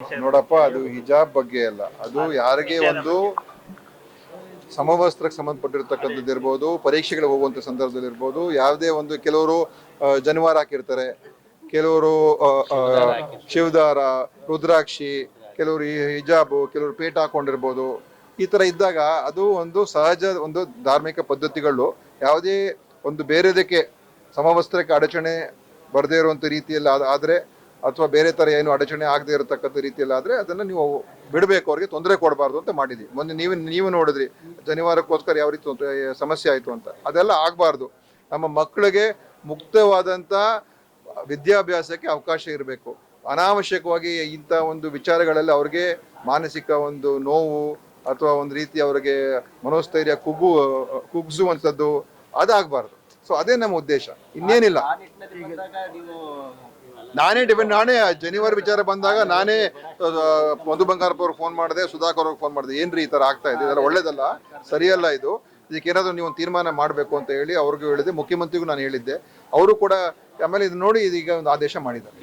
ನೋಡಪ್ಪ, ಅದು ಹಿಜಾಬ್ ಬಗ್ಗೆ ಅಲ್ಲ, ಅದು ಯಾರಿಗೆ ಒಂದು ಸಮವಸ್ತ್ರಕ್ಕೆ ಸಂಬಂಧಪಟ್ಟಿರ್ತಕ್ಕಂಥದ್ದು ಇರ್ಬೋದು, ಪರೀಕ್ಷೆಗಳಿಗೆ ಹೋಗುವಂಥ ಸಂದರ್ಭದಲ್ಲಿ ಇರ್ಬೋದು, ಯಾವುದೇ ಒಂದು ಕೆಲವರು ಜನಿವಾರ ಹಾಕಿರ್ತಾರೆ, ಕೆಲವರು ಶಿವದಾರ, ರುದ್ರಾಕ್ಷಿ, ಕೆಲವರು ಹಿಜಾಬು, ಕೆಲವರು ಪೇಟ ಹಾಕೊಂಡಿರ್ಬೋದು. ಈ ಥರ ಇದ್ದಾಗ ಅದು ಒಂದು ಸಹಜ ಒಂದು ಧಾರ್ಮಿಕ ಪದ್ಧತಿಗಳು. ಯಾವುದೇ ಒಂದು ಬೇರೆದಕ್ಕೆ ಸಮವಸ್ತ್ರಕ್ಕೆ ಅಡಚಣೆ ಬರದೇ ಇರುವಂಥ ರೀತಿಯಲ್ಲಿ ಆದರೆ ಅಥವಾ ಬೇರೆ ಥರ ಏನು ಅಡಚಣೆ ಆಗದೆ ಇರತಕ್ಕಂಥ ರೀತಿಯಲ್ಲಿ ಆದರೆ ಅದನ್ನು ನೀವು ಬಿಡಬೇಕು, ಅವ್ರಿಗೆ ತೊಂದರೆ ಕೊಡಬಾರ್ದು ಅಂತ ಮಾಡಿದ್ವಿ. ಮೊನ್ನೆ ನೀವು ನೋಡಿದ್ರಿ ಜನಿವಾರಕ್ಕೋಸ್ಕರ ಯಾವ ರೀತಿ ಸಮಸ್ಯೆ ಆಯಿತು ಅಂತ. ಅದೆಲ್ಲ ಆಗಬಾರ್ದು. ನಮ್ಮ ಮಕ್ಕಳಿಗೆ ಮುಕ್ತವಾದಂಥ ವಿದ್ಯಾಭ್ಯಾಸಕ್ಕೆ ಅವಕಾಶ ಇರಬೇಕು. ಅನಾವಶ್ಯಕವಾಗಿ ಇಂಥ ಒಂದು ವಿಚಾರಗಳಲ್ಲಿ ಅವ್ರಿಗೆ ಮಾನಸಿಕ ಒಂದು ನೋವು ಅಥವಾ ಒಂದು ರೀತಿ ಅವರಿಗೆ ಮನೋಸ್ಥೈರ್ಯ ಕುಗ್ಸುವಂಥದ್ದು ಅದಾಗಬಾರ್ದು. ಸೊ ಅದೇ ನಮ್ಮ ಉದ್ದೇಶ, ಇನ್ನೇನಿಲ್ಲ. ನಾನೇ ಜನಿವಾರ ವಿಚಾರ ಬಂದಾಗ ನಾನೇ ಮಧು ಬಂಗಾರಪ್ಪ ಅವ್ರಿಗೆ ಫೋನ್ ಮಾಡಿದೆ, ಸುಧಾಕರ್ ಅವ್ರಿಗೆ ಫೋನ್ ಮಾಡಿದೆ. ಏನ್ರಿ ಈ ಥರ ಆಗ್ತಾ ಇದೆ, ಇದೆಲ್ಲ ಒಳ್ಳೇದಲ್ಲ, ಸರಿಯಲ್ಲ, ಇದು ಇದಕ್ಕೇನಾದರೂ ನೀವು ಒಂದು ತೀರ್ಮಾನ ಮಾಡಬೇಕು ಅಂತ ಹೇಳಿ ಅವ್ರಿಗೂ ಹೇಳಿದೆ. ಮುಖ್ಯಮಂತ್ರಿಗೂ ನಾನು ಹೇಳಿದ್ದೆ. ಅವರು ಕೂಡ ಆಮೇಲೆ ಇದು ನೋಡಿ ಇದೀಗ ಒಂದು ಆದೇಶ ಮಾಡಿದ್ದಾರೆ.